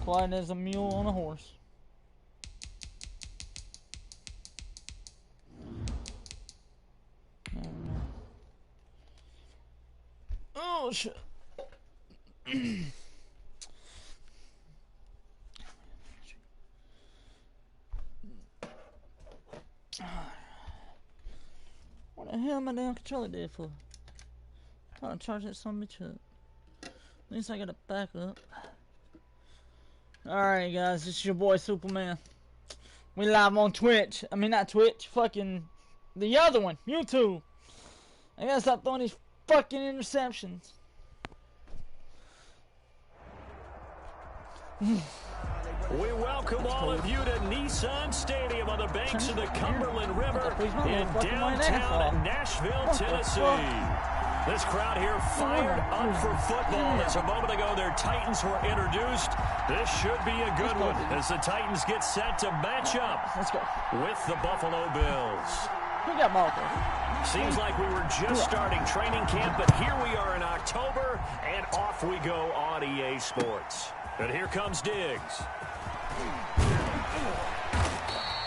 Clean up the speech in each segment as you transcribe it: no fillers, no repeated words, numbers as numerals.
quiet as a mule on a horse. Oh shit. What the hell am I damn controller dead for? Trying to charge that son of a bitch up. At least I got a backup. Alright guys, this is your boy Superman. We live on Twitch. I mean not Twitch, fucking the other one, YouTube. I gotta stop throwing these fucking interceptions. We welcome all of you to Nissan Stadium on the banks of the Cumberland River in downtown Nashville, Tennessee. This crowd here fired up for football as a moment ago their Titans were introduced. This should be a good one as the Titans get set to match up with the Buffalo Bills. Who got Marco? Seems like we were just starting training camp, but here we are in October, and off we go on EA Sports. And here comes Diggs.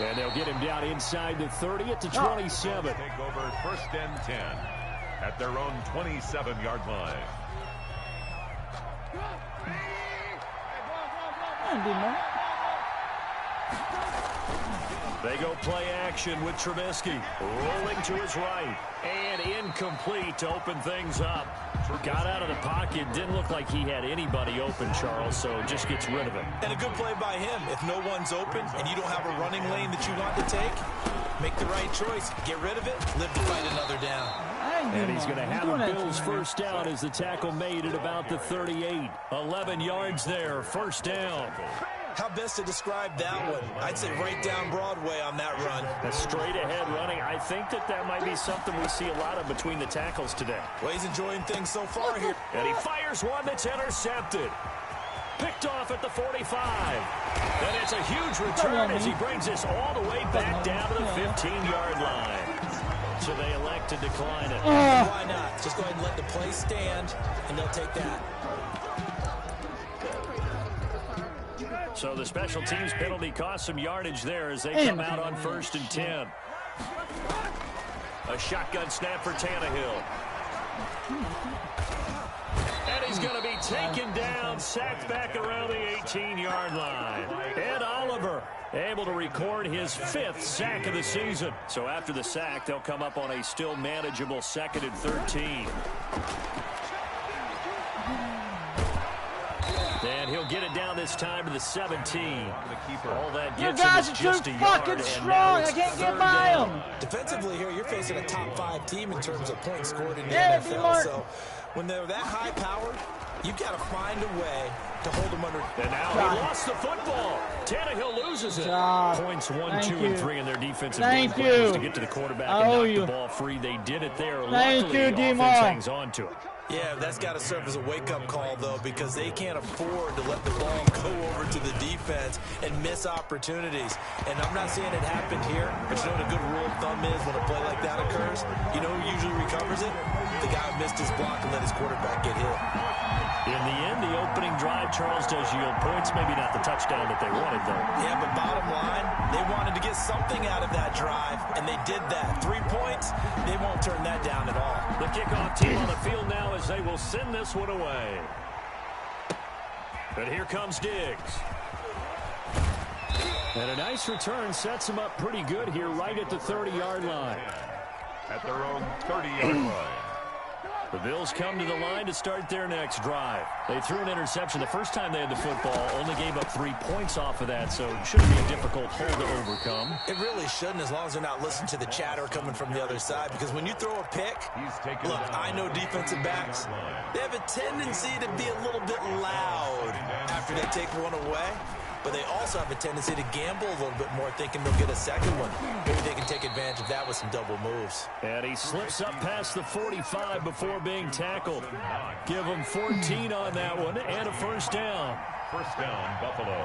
And they'll get him down inside the 30 at the 27. Take over 1st and 10 at their own 27-yard line. They go play action with Trubisky. Rolling to his right. And incomplete to open things up. Got out of the pocket. Didn't look like he had anybody open, Charles, so just gets rid of it. And a good play by him. If no one's open and you don't have a running lane that you want to take, make the right choice. Get rid of it. Live to fight another down. And he's going to have a Bills first down as the tackle made at about the 38. 11 yards there. First down. How best to describe that one? I'd say right down Broadway on that run. A straight ahead running. I think that might be something we see a lot of between the tackles today. Well, he's enjoying things so far here. And he fires one that's intercepted. Picked off at the 45. And it's a huge return as he brings this all the way back down to the 15-yard line. So they elect to decline it. Why not? Just go ahead and let the play stand, and they'll take that. So the special teams penalty cost some yardage there as they come out on 1st and 10. A shotgun snap for Tannehill. And he's going to be taken down, sacked back around the 18-yard line. Ed Oliver able to record his 5th sack of the season. So after the sack, they'll come up on a still manageable 2nd and 13. And he'll get it down this time to the 17. All that gets him is just a yard. Fucking strong. I can't get by him. Defensively here, you're facing a top 5 team in terms of points scored in the NFL. So when they're that high powered, you've got to find a way to hold them under. And now he lost the football. Tannehill loses it. Points 1, 2, and 3 in their defensive to get to the quarterback and knock the ball free. They did it there. Luckily, the offense hangs on to it. Yeah, that's got to serve as a wake-up call, though, because they can't afford to let the ball go over to the defense and miss opportunities. And I'm not saying it happened here, but you know what a good rule of thumb is when a play like that occurs? You know who usually recovers it? The guy who missed his block and let his quarterback get hit. In the end, the opening drive, Charles, does yield points. Maybe not the touchdown that they wanted, though. Yeah, but bottom line, they wanted to get something out of that drive, and they did that. 3 points, they won't turn that down at all. The kickoff team on the field now as they will send this one away. But here comes Diggs. And a nice return sets him up pretty good here right at the 30-yard line. At their own 30-yard line. The Bills come to the line to start their next drive. They threw an interception the first time they had the football, only gave up 3 points off of that, so it shouldn't be a difficult hole to overcome. It really shouldn't, as long as they're not listening to the chatter coming from the other side, because when you throw a pick, look, I know defensive backs, they have a tendency to be a little bit loud after they take one away. But they also have a tendency to gamble a little bit more, thinking they'll get a second one. Maybe they can take advantage of that with some double moves. And he slips up past the 45 before being tackled. Give him 14 on that one and a first down. First down, Buffalo.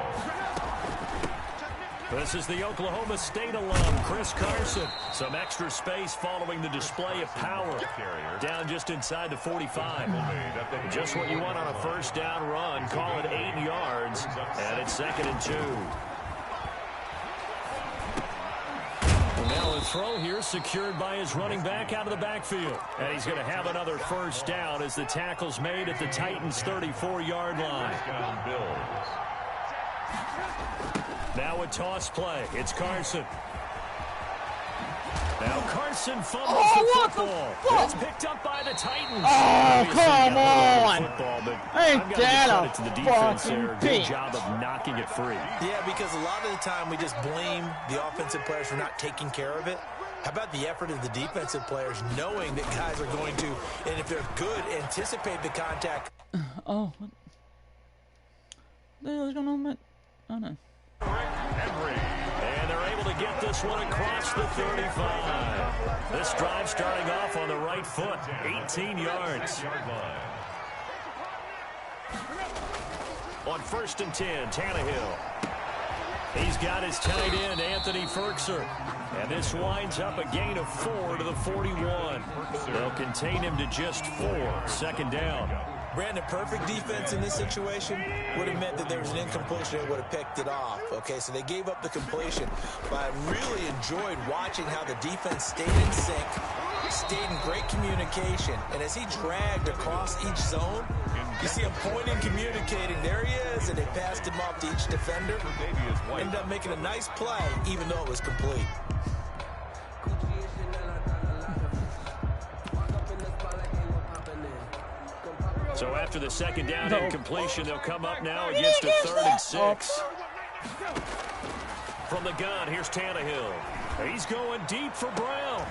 This is the Oklahoma State alum, Chris Carson. Some extra space following the display of power. Down just inside the 45. Just what you want on a first down run. Call it 8 yards. And on 2nd and 2. And now a throw here secured by his running back out of the backfield. And he's going to have another first down as the tackle's made at the Titans' 34-yard line. Now a toss play. It's Carson. Now Carson fumbles the football. It's picked up by the Titans. Oh, come on. Football, but Ain't that to the defense there. Good bitch. job of knocking it free. Yeah, because a lot of the time we just blame the offensive players for not taking care of it. How about the effort of the defensive players knowing that guys are going to, and if they're good, anticipate the contact. Oh, what the hell is going on, man? Oh, no. And they're able to get this one across the 35. This drive starting off on the right foot, 18 yards. On 1st and 10, Tannehill. He's got his tight end, Anthony Ferkser. And this winds up a gain of 4 to the 41. They'll contain him to just 4. 2nd down. Brandon, perfect defense in this situation would have meant that there was an incompletion and would have picked it off. Okay, so they gave up the completion. But I really enjoyed watching how the defense stayed in sync, stayed in great communication. And as he dragged across each zone, you see him pointing, communicating. There he is, and they passed him off to each defender. Ended up making a nice play, even though it was complete. So after the 2nd down incompletion, they'll come up now against a 3rd and 6. From the gun, here's Tannehill. He's going deep for Brown.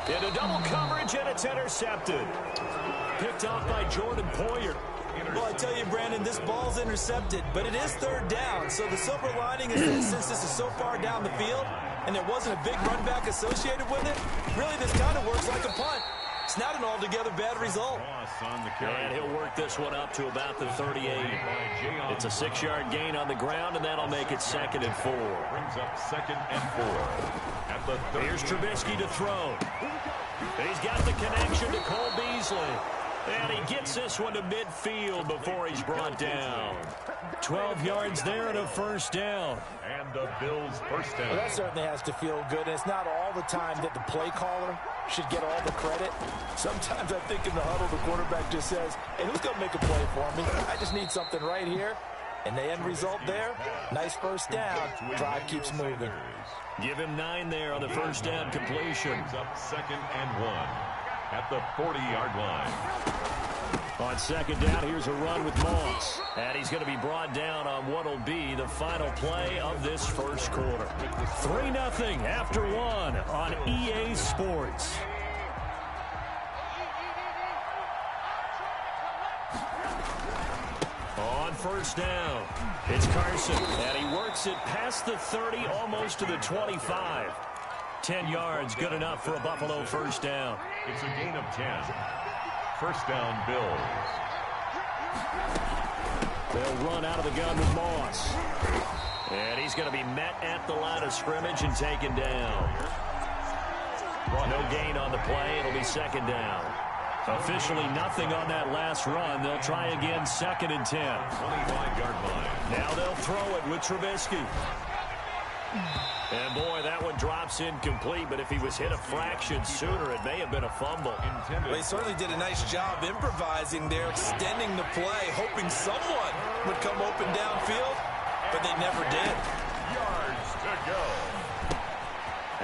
Into double coverage, and it's intercepted. Picked off by Jordan Poyer. Well, I tell you, Brandon, this ball's intercepted, but it is 3rd down. So the silver lining is that since this is so far down the field and there wasn't a big run back associated with it, really this kind of works like a punt. It's not an altogether bad result. And he'll work this one up to about the 38. It's a 6-yard gain on the ground, and that'll make it 2nd and 4. Brings up 2nd and 4. At the Here's Trubisky to throw. He's got the connection to Cole Beasley. And he gets this one to midfield before he's brought down. 12 yards there and a first down. And the Bills' first down. Well, that certainly has to feel good. And it's not all the time that the play caller should get all the credit. Sometimes I think in the huddle, the quarterback just says, hey, who's going to make a play for me? I just need something right here. And the end result there, nice first down. Drive keeps moving. Give him 9 there on the first down completion. Brings up 2nd and 1. At the 40-yard line. On 2nd down, here's a run with Moss. And he's going to be brought down on what will be the final play of this first quarter. 3-0 after 1 on EA Sports. On 1st down, it's Carson. And he works it past the 30, almost to the 25. 10 yards, good enough for a Buffalo first down. It's a gain of 10. First down, Bills. They'll run out of the gun with Moss. And he's going to be met at the line of scrimmage and taken down. No gain on the play. It'll be 2nd down. Officially nothing on that last run. They'll try again 2nd and 10. 25-yard line. Now they'll throw it with Trubisky. And, boy, that one drops incomplete, but if he was hit a fraction sooner, it may have been a fumble. Well, he certainly did a nice job improvising there, extending the play, hoping someone would come open downfield, but they never did. Yards to go.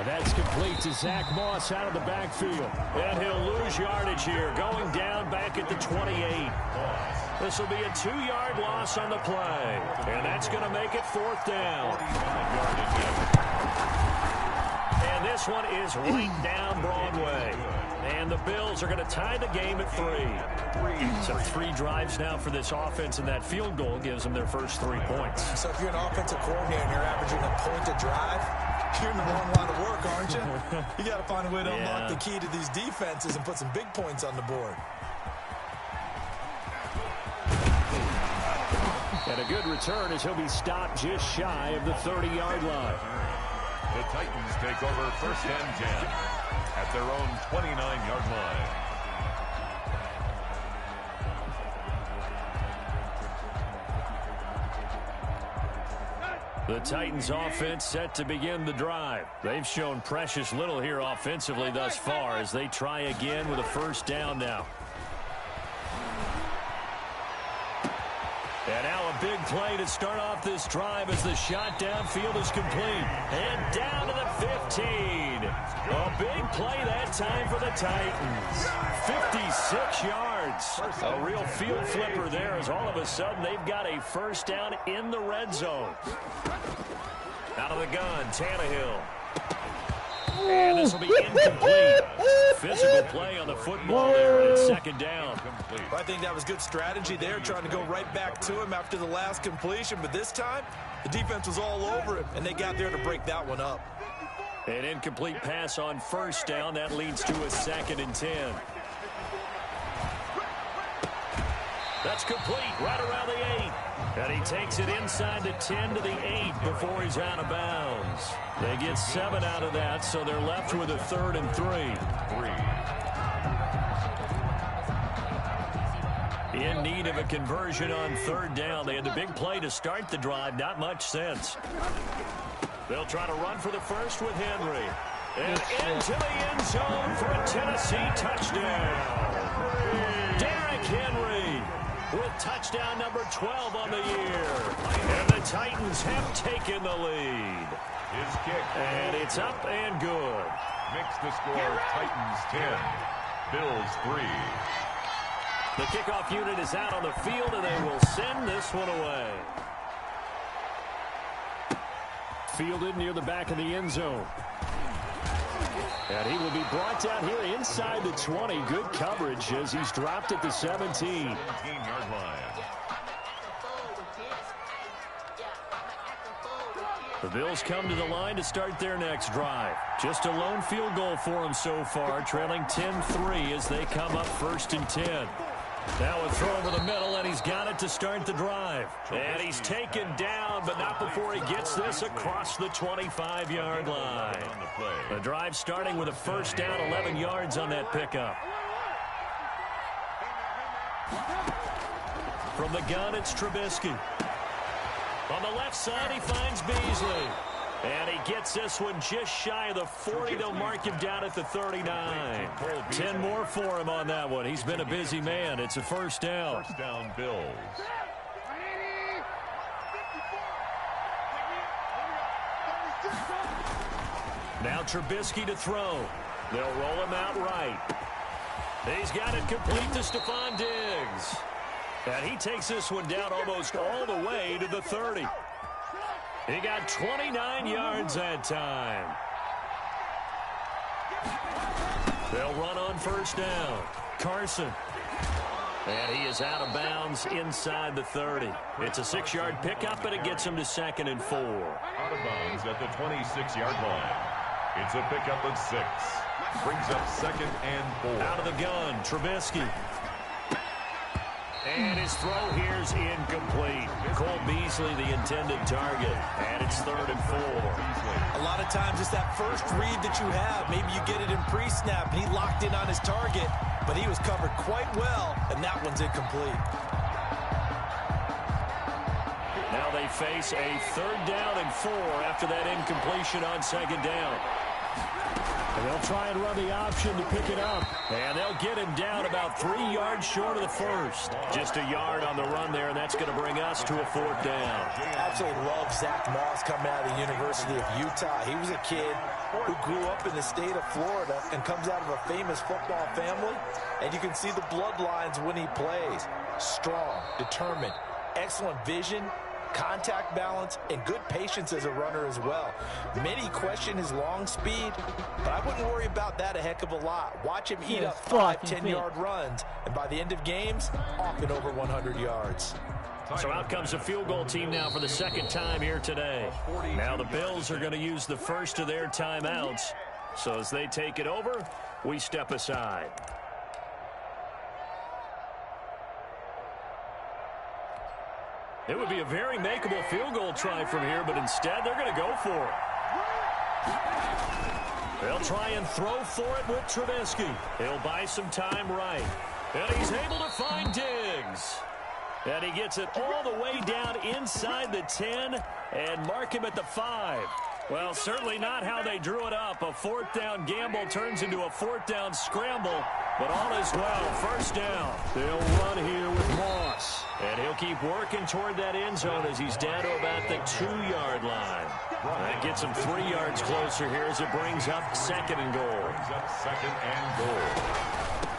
And that's complete to Zach Moss out of the backfield. And he'll lose yardage here, going down back at the 28. This will be a 2-yard loss on the play. And that's going to make it 4th down. And this one is right down Broadway. And the Bills are going to tie the game at 3. So 3 drives now for this offense, and that field goal gives them their first 3 points. So if you're an offensive coordinator and you're averaging a point a drive, you're in the wrong line of work, aren't you? You got to find a way to unlock the key to these defenses and put some big points on the board. And a good return as he'll be stopped just shy of the 30-yard line. The Titans take over 1st and 10 at their own 29-yard line. The Titans offense set to begin the drive. They've shown precious little here offensively thus far as they try again with a first down now. And now a big play to start off this drive as the shot downfield is complete. And down to the 15. A big play that time for the Titans. 56 yards. A real field flipper there as all of a sudden they've got a first down in the red zone. Out of the gun, Tannehill. And this will be incomplete. Physical play on the football there, and it's second down. I think that was good strategy there, trying to go right back to him after the last completion. But this time, the defense was all over him, and they got there to break that one up. An incomplete pass on first down. That leads to a 2nd and 10. That's complete right around the 8. And he takes it inside the 10 to the 8 before he's out of bounds. They get 7 out of that, so they're left with a 3rd and 3. In need of a conversion on 3rd down. They had the big play to start the drive. Not much sense. They'll try to run for the first with Henry. And into the end zone for a Tennessee touchdown. Derrick Henry with touchdown number 12 on the year. And the Titans have taken the lead. His kick. And it's up and good. Makes the score Titans 10, Bills 3. The kickoff unit is out on the field, and they will send this one away. Fielded near the back of the end zone. And he will be brought down here inside the 20. Good coverage as he's dropped at the 17. 17-yard line. The Bills come to the line to start their next drive. Just a lone field goal for them so far, trailing 10-3 as they come up 1st and 10. Now a throw over the middle, and he's got it to start the drive. And he's taken down, but not before he gets this across the 25-yard line. The drive starting with a first down, 11 yards on that pickup. From the gun, it's Trubisky. On the left side, he finds Beasley. And he gets this one just shy of the 40. They'll mark him down at the 39. 10 more for him on that one. He's been a busy man. It's a first down. First down, Bills. Now Trubisky to throw. They'll roll him out right. He's got it complete to Stephon Diggs. And he takes this one down almost all the way to the 30. He got 29 yards that time. They'll run on first down. Carson. And he is out of bounds inside the 30. It's a 6-yard pickup, and it gets him to 2nd and 4. Out of bounds at the 26-yard line. It's a pickup of 6. Brings up 2nd and 4. Out of the gun, Trubisky. And his throw here's incomplete. Cole Beasley, the intended target. And it's 3rd and 4. A lot of times it's that first read that you have. Maybe you get it in pre-snap, and he locked in on his target, but he was covered quite well, and that one's incomplete. Now they face a 3rd down and 4 after that incompletion on 2nd down. And they'll try and run the option to pick it up. And they'll get him down about 3 yards short of the first. Just a yard on the run there, and that's going to bring us to a 4th down. Absolutely love Zach Moss coming out of the University of Utah. He was a kid who grew up in the state of Florida and comes out of a famous football family. And you can see the bloodlines when he plays. Strong, determined, excellent vision, contact balance, and good patience as a runner as well. Many question his long speed, but I wouldn't worry about that a heck of a lot. Watch him eat up 5 10-yard runs, and by the end of games, often over 100 yards. So out comes a field goal team now for the 2nd time here today. Now the Bills are going to use the first of their timeouts. So as they take it over, we step aside. It would be a very makeable field goal try from here, but instead they're going to go for it. They'll try and throw for it with Trubisky. He'll buy some time right. And he's able to find Diggs. And he gets it all the way down inside the 10 and mark him at the 5. Well, certainly not how they drew it up. A fourth down gamble turns into a fourth down scramble, but all is well. First down. They'll run here with Moss. And he'll keep working toward that end zone as he's down to about the 2-yard line. That gets him 3 yards closer here as it brings up second and goal.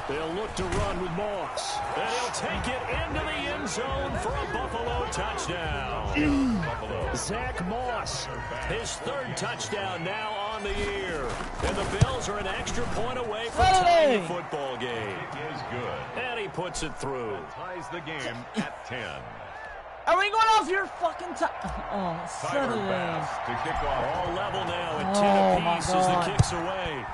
They'll look to run with Moss. And he'll take it into the end zone for a Buffalo touchdown. Zach Moss, his 3rd touchdown now on the year. And the Bills are an extra point away from tying the football game. It is good. And he puts it through. Ties the game at 10. Are we going off your fucking time? Oh, son of a... To kick off. All level now at 10 apiece as the kick's away.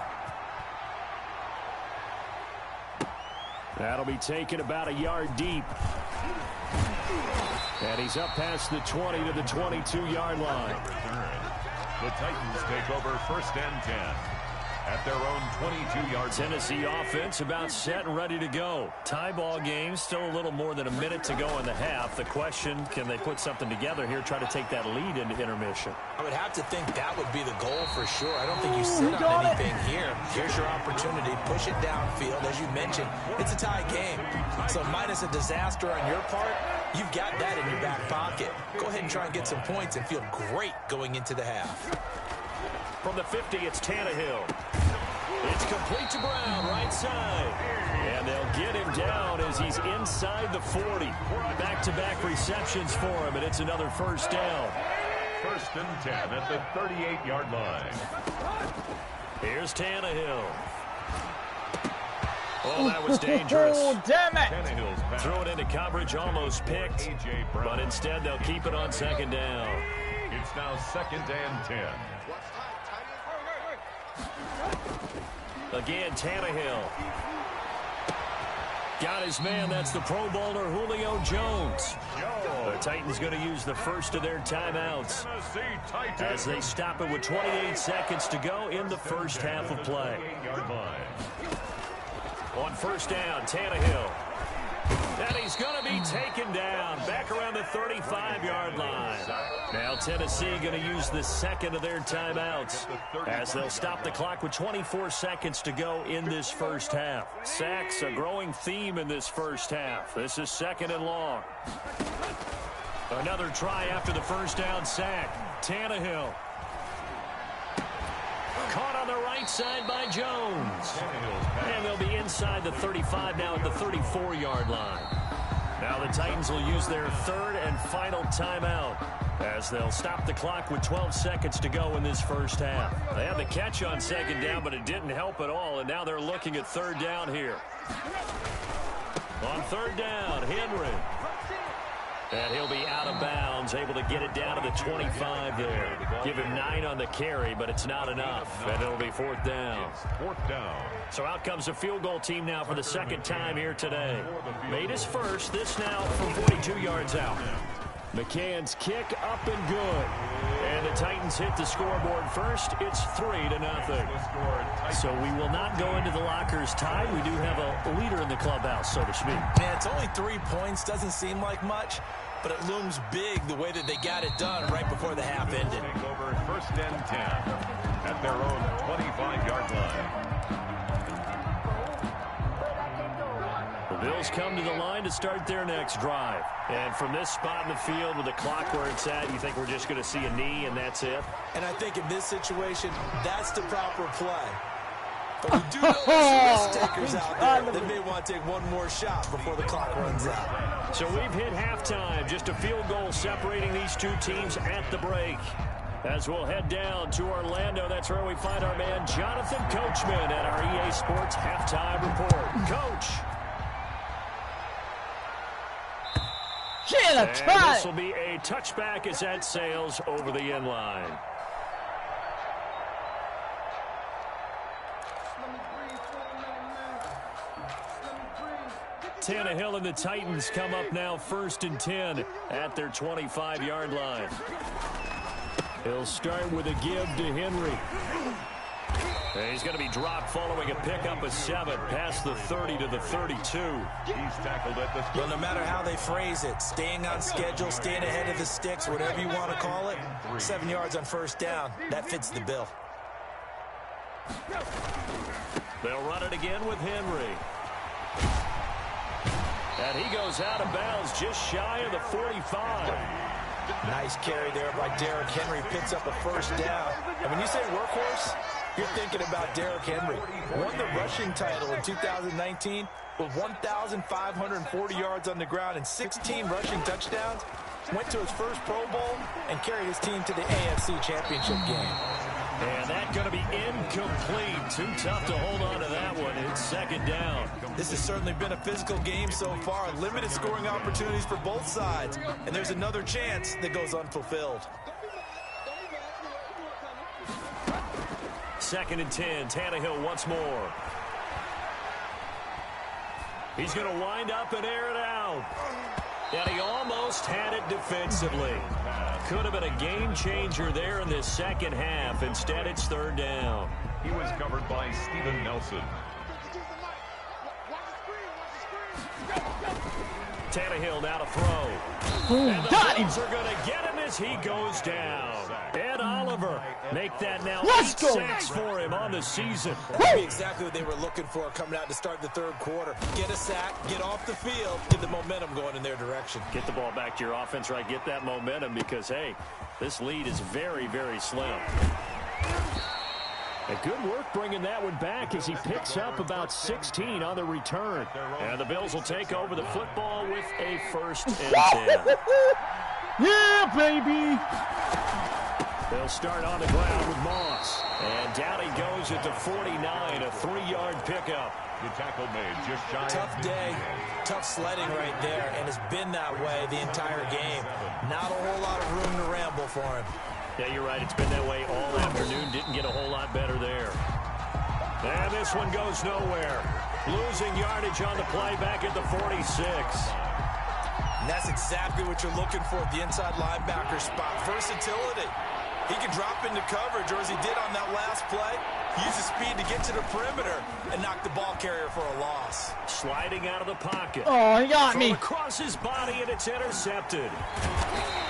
That'll be taken about a yard deep. And he's up past the 20 to the 22-yard line. The Titans take over 1st and 10 at their own 22-yard line. Tennessee offense about set and ready to go. Tie ball game, still a little more than a minute to go in the half. The question, can they put something together here, try to take that lead into intermission? I would have to think that would be the goal for sure. I don't think you sit on anything here. Here's your opportunity. Push it downfield. As you mentioned, it's a tie game. So minus a disaster on your part, you've got that in your back pocket. Go ahead and try and get some points and feel great going into the half. From the 50, it's Tannehill. It's complete to Brown, right side. And they'll get him down as he's inside the 40. Back-to-back receptions for him, and it's another first down. 1st and 10 at the 38-yard line. Here's Tannehill. Oh, that was dangerous. Oh, damn it. Throw it into coverage, almost picked. But instead, they'll keep it on 2nd down. It's now 2nd and 10. Again, Tannehill. Got his man. That's the Pro Bowler, Julio Jones. The Titans going to use the first of their timeouts as they stop it with 28 seconds to go in the first half of play. On first down, Tannehill. And he's going to be taken down back around the 35-yard line. Now Tennessee going to use the second of their timeouts as they'll stop the clock with 24 seconds to go in this first half. Sacks, a growing theme in this first half. This is 2nd and long. Another try after the first down sack. Tannehill. Caught on the right side by Jones. And they'll be inside the 35 now at the 34-yard line. Now the Titans will use their 3rd and final timeout as they'll stop the clock with 12 seconds to go in this first half. They had the catch on 2nd down, but it didn't help at all, and now they're looking at 3rd down here. On 3rd down, Henry. And he'll be out of bounds, able to get it down to the 25 there. Give him 9 on the carry, but it's not enough. And it'll be 4th down. 4th down. So out comes the field goal team now for the 2nd time here today. Made his first, this now from 42 yards out. McCann's kick up and good. And the Titans hit the scoreboard first. It's 3-0. So we will not go into the lockers tied. We do have a leader in the clubhouse, so to speak. Man, it's only 3 points. Doesn't seem like much, but it looms big the way that they got it done right before the half ended. Take over 1st and 10 at their own 25-yard line. The Bills come to the line to start their next drive. And from this spot in the field with the clock where it's at, you think we're just going to see a knee and that's it? And I think in this situation, that's the proper play. But we do know there's some risk takers out there that may want to take one more shot before the clock runs out. So we've hit halftime. Just a field goal separating these two teams at the break. As we'll head down to Orlando, that's where we find our man Jonathan Coachman at our EA Sports Halftime Report. Coach. And this will be a touchback as that sails over the end line. Tannehill and the Titans come up now 1st and 10 at their 25-yard line. He'll start with a give to Henry. And he's going to be dropped following a pickup of 7 past the 30 to the 32. He's tackled at the... Well, no matter how they phrase it, staying on schedule, staying ahead of the sticks, whatever you want to call it, 7 yards on first down, that fits the bill. They'll run it again with Henry. And he goes out of bounds just shy of the 45. Nice carry there by Derrick Henry. Picks up a first down. And when you say workhorse, you're thinking about Derrick Henry. Won the rushing title in 2019 with 1,540 yards on the ground and 16 rushing touchdowns. Went to his first Pro Bowl and carried his team to the AFC Championship game. And that's going to be incomplete. Too tough to hold on to that one. It's second down. This has certainly been a physical game so far. Limited scoring opportunities for both sides. And there's another chance that goes unfulfilled. 2nd and 10. Tannehill once more. He's going to wind up and air it out. And he almost had it defensively. Could have been a game changer there in this second half. Instead, it's 3rd down. He was covered by Steven Nelson. Tannehill now to throw. And the Bills are going to get him as he goes down. Ed Oliver make that now 8 sacks for him on the season. That'd be exactly what they were looking for coming out to start the 3rd quarter. Get a sack, get off the field, get the momentum going in their direction. Get the ball back to your offense, right? Get that momentum because, hey, this lead is very, very slim. And good work bringing that one back as he picks up about 16 on the return. And the Bills will take over the football with a 1st and 10. Yeah, baby! They'll start on the ground with Moss. And down he goes at the 49, a 3-yard pickup. The tackle made just shy. Tough day, tough sledding right there, and it's been that way the entire game. Not a whole lot of room to ramble for him. Yeah, you're right. It's been that way all afternoon. Didn't get a whole lot better there. And this one goes nowhere. Losing yardage on the play back at the 46. And that's exactly what you're looking for at the inside linebacker spot. Versatility. He can drop into coverage, or as he did on that last play, use his speed to get to the perimeter and knock the ball carrier for a loss. Sliding out of the pocket. Oh, he got me. Across his body, and it's intercepted.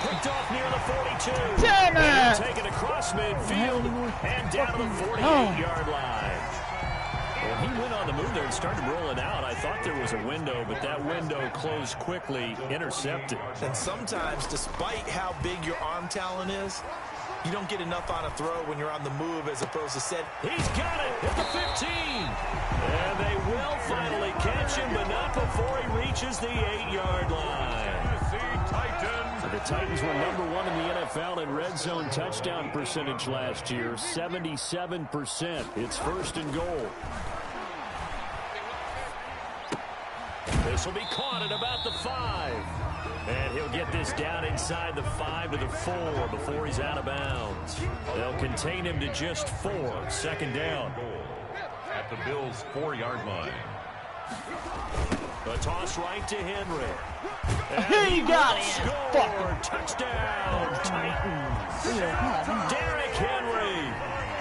Picked off near the 42. Damn it! Taken across midfield and down to the 48-yard line. Well, he went on the move there and started rolling out. I thought there was a window, but that window closed quickly, intercepted. And sometimes, despite how big your arm talent is, you don't get enough on a throw when you're on the move as opposed to set. He's got it at the 15. And they will finally catch him, but not before he reaches the 8-yard line. The Titans were #1 in the NFL in red zone touchdown percentage last year, 77%. It's 1st and goal. This will be caught at about the 5. And he'll get this down inside the 5 to the 4 before he's out of bounds. They'll contain him to just 4. 2nd down. At the Bills' 4-yard line. A toss right to Henry. He got it. Score. Touchdown, Titans. Derrick Henry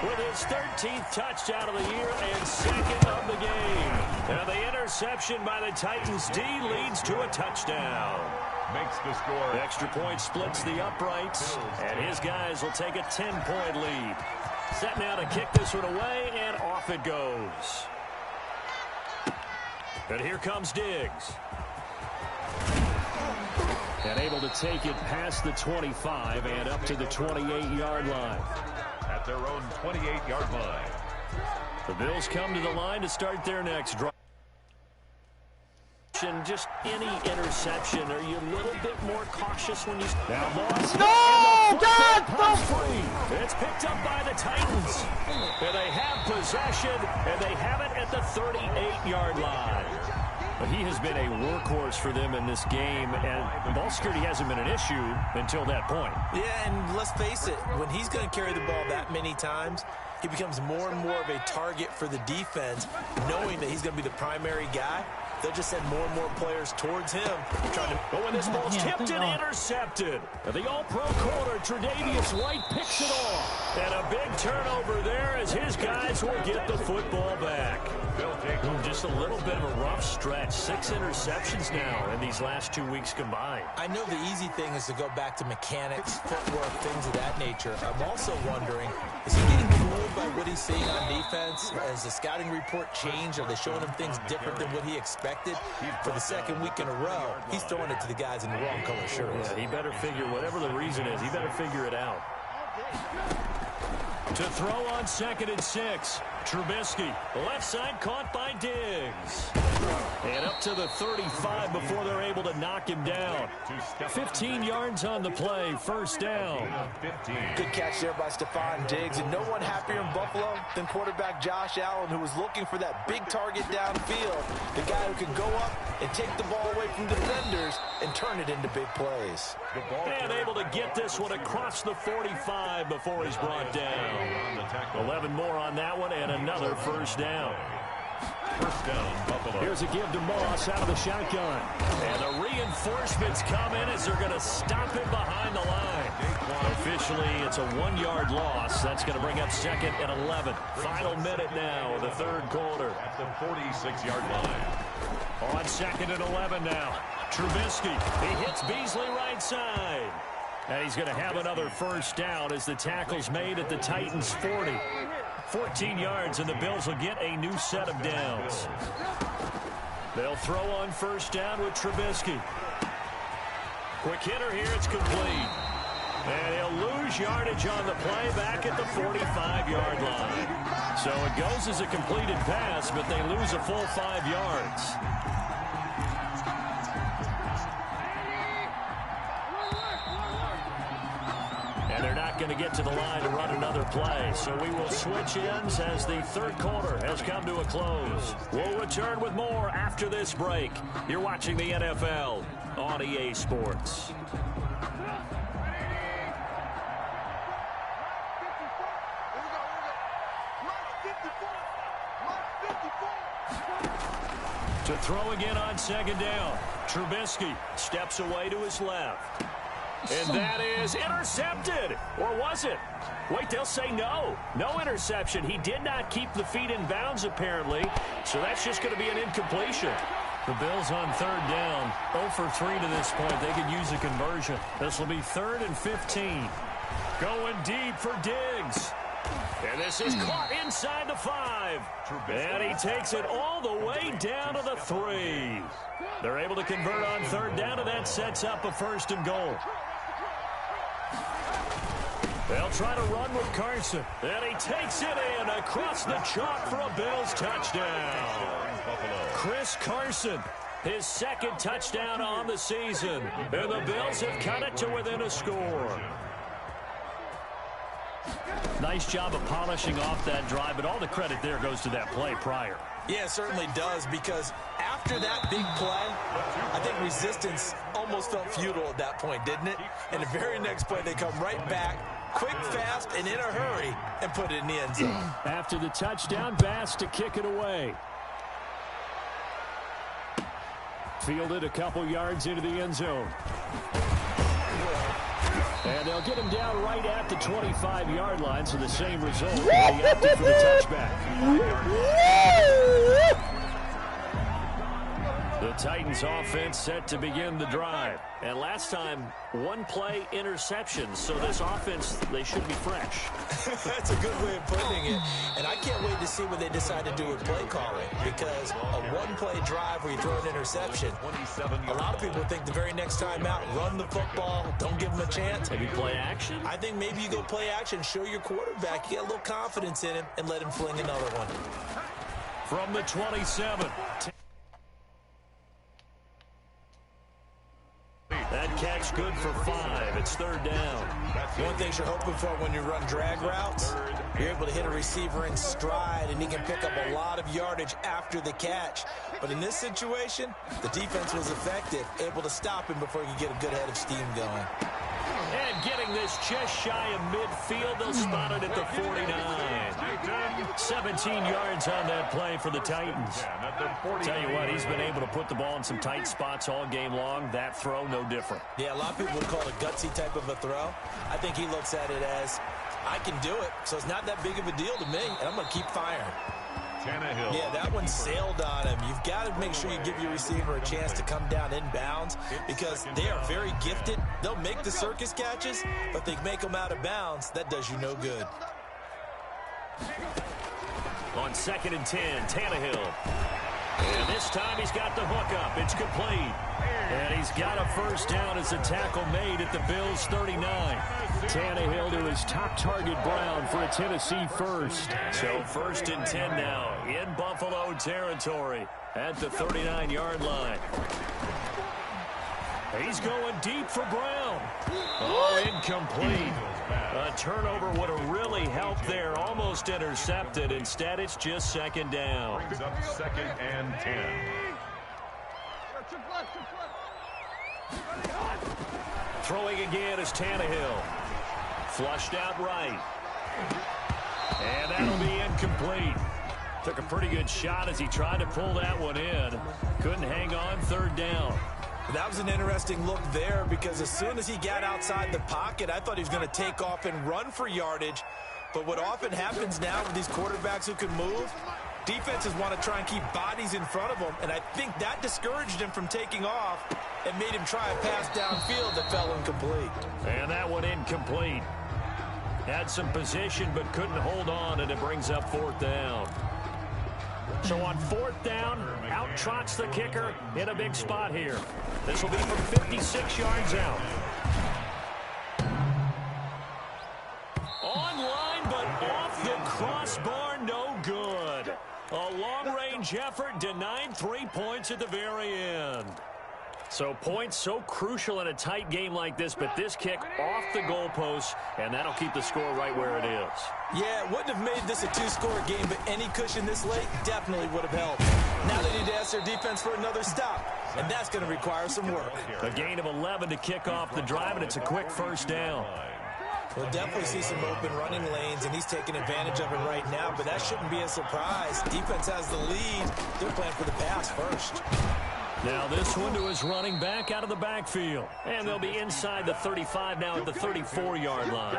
with his 13th touchdown of the year and 2nd of the game. Now the interception by the Titans D leads to a touchdown. Makes the score. The extra point splits the uprights, and his guys will take a 10-point lead. Set now to kick this one away, and off it goes. And here comes Diggs. And able to take it past the 25 and up to the 28-yard line. At their own 28-yard line. The Bills come to the line to start their next drive. Just any interception, are you a little bit more cautious when you... Now Moss. No! God! No! Free. It's picked up by the Titans. And they have possession, and they have it at the 38-yard line. But he has been a workhorse for them in this game, and ball security hasn't been an issue until that point. Yeah, and let's face it, when he's going to carry the ball that many times, he becomes more and more of a target for the defense, knowing that he's going to be the primary guy. they'll just send more and more players towards him. But when this ball's tipped and intercepted, the all-pro corner, Tre'Davious White, picks it off. And a big turnover there as his guys will get the football back. Just a little bit of a rough stretch. 6 interceptions now in these last 2 weeks combined. I know the easy thing is to go back to mechanics, footwork, things of that nature. I'm also wondering, is he getting fooled by what he's seeing on defense? Has the scouting report changed? Are they showing him things different than what he expected? For the second week in a row, he's throwing it to the guys in the wrong color shirts. Yeah, he better figure, whatever the reason is, he better figure it out. To throw on 2nd and 6. Trubisky, left side caught by Diggs. And up to the 35 before they're able to knock him down. 15 yards on the play, 1st down. Good catch there by Stephon Diggs, and no one happier in Buffalo than quarterback Josh Allen, who was looking for that big target downfield, the guy who can go up and take the ball away from defenders and turn it into big plays. And able to get this one across the 45 before he's brought down. 11 more on that one, and another 1st down. 1st down, Buffalo. Here's a give to Moss out of the shotgun. And the reinforcements come in as they're going to stop him behind the line. Officially, it's a 1-yard loss. That's going to bring up 2nd and 11. Final minute now of the 3rd quarter. At the 46-yard line. On 2nd and 11 now. Trubisky, he hits Beasley right side. And he's going to have another 1st down as the tackle's made at the Titans' 40. 14 yards, and the Bills will get a new set of downs. They'll throw on 1st down with Trubisky. Quick hitter here, it's complete. And he'll lose yardage on the play back at the 45-yard line. So it goes as a completed pass, but they lose a full 5 yards. They're not going to get to the line to run another play. So we will switch ends as the 3rd quarter has come to a close. We'll return with more after this break. You're watching the NFL on EA Sports. To throw again on 2nd down. Trubisky steps away to his left. And that is intercepted. Or was it? Wait, they'll say no. No interception. He did not keep the feet in bounds, apparently. So that's just going to be an incompletion. The Bills on 3rd down. 0 for 3 to this point. They could use a conversion. This will be 3rd and 15. Going deep for Diggs. And this is caught inside the 5. And he takes it all the way down to the 3. They're able to convert on 3rd down, and that sets up a 1st and goal. They'll try to run with Carson. And he takes it in across the chalk for a Bills touchdown. Chris Carson, his 2nd touchdown on the season. And the Bills have cut it to within a score. Nice job of polishing off that drive, but all the credit there goes to that play prior. Yeah, it certainly does, because after that big play, I think resistance almost felt futile at that point, didn't it? And the very next play, they come right back, quick, fast, and in a hurry, and put it in the end zone. After the touchdown, Bass to kick it away. Fielded a couple yards into the end zone. And they'll get him down right at the 25-yard line, so the same result. They opted for the touchback. The Titans offense set to begin the drive. And last time, 1 play interception. So this offense, they should be fresh. That's a good way of putting it. And I can't wait to see what they decide to do with play calling. Because a 1-play drive where you throw an interception, a lot of people think the very next time out, run the football, don't give them a chance. Maybe play action? I think maybe you go play action, show your quarterback, you get a little confidence in him, and let him fling another one. From the 27. That catch good for 5. It's 3rd down. One thing you're hoping for when you run drag routes, you're able to hit a receiver in stride, and he can pick up a lot of yardage after the catch. But in this situation, the defense was effective, able to stop him before he could get a good head of steam going. And getting this just shy of midfield, they'll spot it at the 49. 17 yards on that play for the Titans. Tell you what, he's been able to put the ball in some tight spots all game long. That throw, no different. Yeah, a lot of people would call it a gutsy type of a throw. I think he looks at it as, I can do it, so it's not that big of a deal to me, and I'm going to keep firing. Yeah, that one sailed on him. You've got to make sure you give your receiver a chance to come down inbounds because they are very gifted. They'll make the circus catches, but they make them out of bounds. That does you no good. On 2nd and 10, Tannehill. And this time he's got the hook up. It's complete. And he's got a first down as a tackle made at the Bills' 39. Tannehill to his top target, Brown, for a Tennessee first. So 1st and 10 now in Buffalo territory at the 39-yard line. He's going deep for Brown. Oh, incomplete. A turnover would have really helped there. Almost intercepted. Instead, it's just 2nd down. Brings up 2nd and 10. Throwing again is Tannehill. Flushed out right. And that'll be incomplete. Took a pretty good shot as he tried to pull that one in. Couldn't hang on. 3rd down. That was an interesting look there because as soon as he got outside the pocket, I thought he was going to take off and run for yardage. But what often happens now with these quarterbacks who can move, defenses want to try and keep bodies in front of them, and I think that discouraged him from taking off and made him try a pass downfield that fell incomplete. And that one incomplete. Had some position but couldn't hold on, and it brings up 4th down. So on 4th down, out trots the kicker in a big spot here. This will be from 56 yards out. Online, but off the crossbar, no good. A long-range effort denied 3 points at the very end. So points so crucial in a tight game like this, but this kick off the goalpost, and that'll keep the score right where it is. Yeah, it wouldn't have made this a 2-score game, but any cushion this late definitely would have helped. Now they need to ask their defense for another stop, and that's going to require some work. A gain of 11 to kick off the drive, and it's a quick first down. We'll definitely see some open running lanes, and he's taking advantage of it right now, but that shouldn't be a surprise. Defense has the lead. They're playing for the pass first. Now this one to his running back out of the backfield. And they'll be inside the 35 now at the 34-yard line.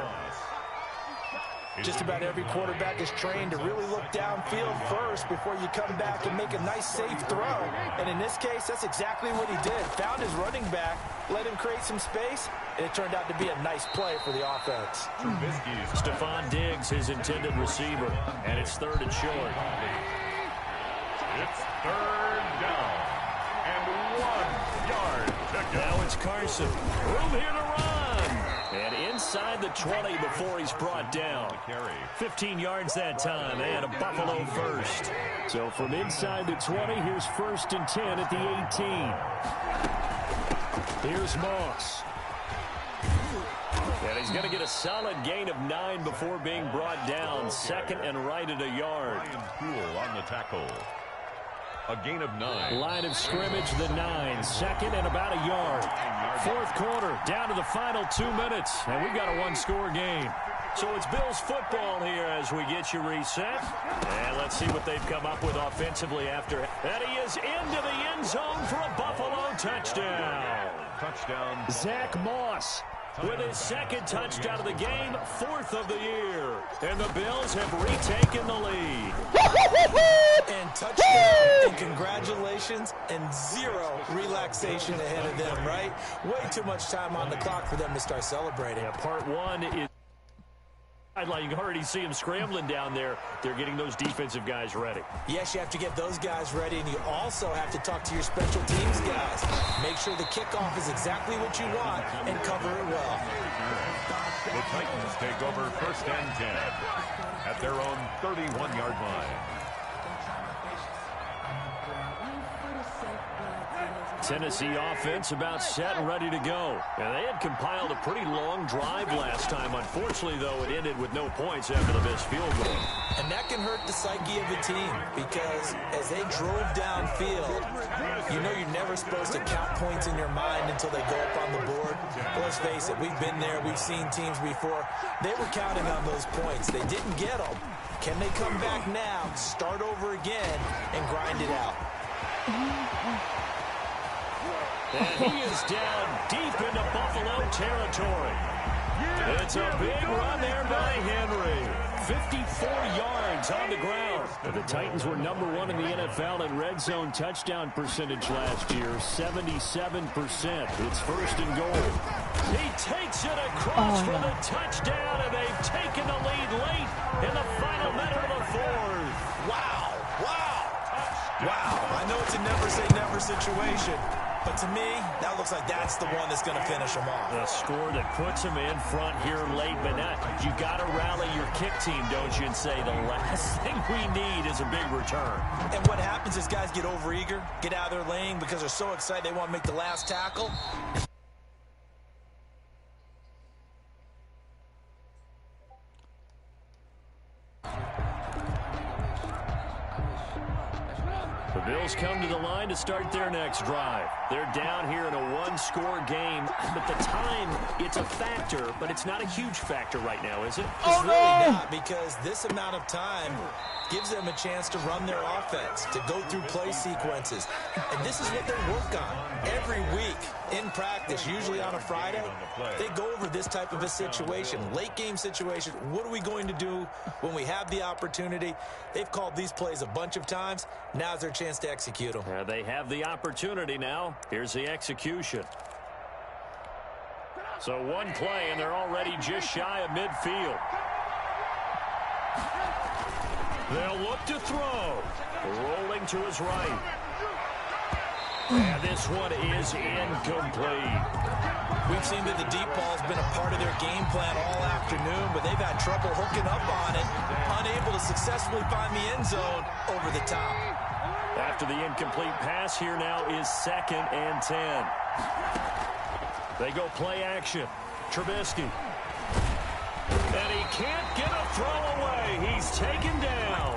Just about every quarterback is trained to really look downfield first before you come back and make a nice, safe throw. And in this case, that's exactly what he did. Found his running back, let him create some space, and it turned out to be a nice play for the offense. Stephon Diggs, his intended receiver, and it's 3rd and short. It's 3rd down. And 1 yard to go. Now it's Carson. Room here to run. And inside the 20 before he's brought down. 15 yards that time, and a Buffalo first. So from inside the 20, here's 1st and 10 at the 18. Here's Moss. And he's going to get a solid gain of 9 before being brought down. 2nd and right at a yard. Cool on the tackle. A gain of 9. Line of scrimmage, the 9. 2nd and about a yard. 4th quarter, down to the final 2 minutes. And we've got a 1-score game. So it's Bills football here as we get you reset. And let's see what they've come up with offensively after. And he is into the end zone for a Buffalo touchdown. Touchdown. Zach Moss with his 2nd touchdown of the game, 4th of the year. And the Bills have retaken the lead. And touchdown, and congratulations, and 0 relaxation ahead of them, right? Way too much time on the clock for them to start celebrating. Yeah, part 1 is... You can already see him scrambling down there. They're getting those defensive guys ready. Yes, you have to get those guys ready, and you also have to talk to your special teams guys. Make sure the kickoff is exactly what you want and cover it well. The Titans take over 1st and 10 at their own 31-yard line. Tennessee offense about set and ready to go. And they had compiled a pretty long drive last time. Unfortunately, though, it ended with no points after the missed field goal. And that can hurt the psyche of a team because as they drove downfield, you know you're never supposed to count points in your mind until they go up on the board. But let's face it, we've been there. We've seen teams before. They were counting on those points. They didn't get them. Can they come back now, start over again, and grind it out? And he is down deep into Buffalo territory. It's a big run there by Henry. 54 yards on the ground. The Titans were #1 in the NFL in red zone touchdown percentage last year, 77%. It's 1st and goal. He takes it across for the touchdown, and they've taken the lead late in the final minute of the 4th. Wow, wow, wow. I know it's a never-say-never situation, but to me, that looks like that's the one that's going to finish them off. A score that puts them in front here late, but you got to rally your kick team, don't you, and say the last thing we need is a big return. And what happens is guys get overeager, get out of their lane because they're so excited they want to make the last tackle. The Bills come to the line to start their next drive. They're down here in a one-score game, but the time, it's a factor, but it's not a huge factor right now, is it? It's really not, because this amount of time gives them a chance to run their offense, to go through play sequences. And this is what they work on every week in practice, usually on a Friday. They go over this type of a situation, late game situation. What are we going to do when we have the opportunity? They've called these plays a bunch of times. Now's their chance to execute them. They have the opportunity now. Here's the execution. So one play, and they're already just shy of midfield. They'll look to throw. Rolling to his right. And this one is incomplete. We've seen that the deep ball's been a part of their game plan all afternoon, but they've had trouble hooking up on it, unable to successfully find the end zone over the top. After the incomplete pass, here now is 2nd and 10. They go play action. Trubisky. And he can't get a throw away. He's taken down.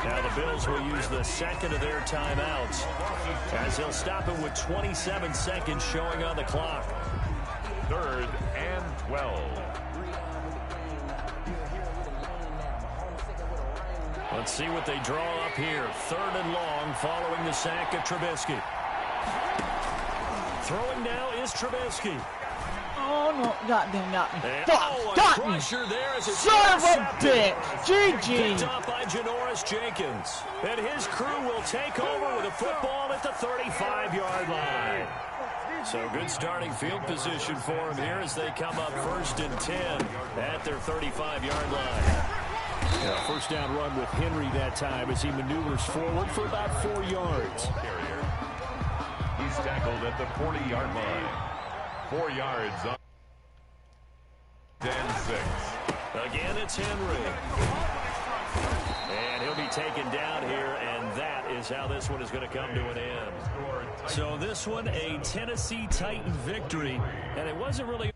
Now the Bills will use the second of their timeouts as they'll stop it with 27 seconds showing on the clock. 3rd and 12. Let's see what they draw up here. 3rd and long following the sack of Trubisky. Throwing now is Trubisky. Oh, no. Goddamn, got me. Got me. There as son of a bitch. GG. Picked up by Janoris Jenkins. And his crew will take over with a football at the 35-yard line. So good starting field position for him here as they come up 1st and 10 at their 35-yard line. Yeah, 1st down run with Henry that time as he maneuvers forward for about 4 yards. He's tackled at the 40-yard line. 4 yards on and 6. Again, it's Henry. And he'll be taken down here, and that is how this one is going to come to an end. So this one, a Tennessee Titan victory, and it wasn't really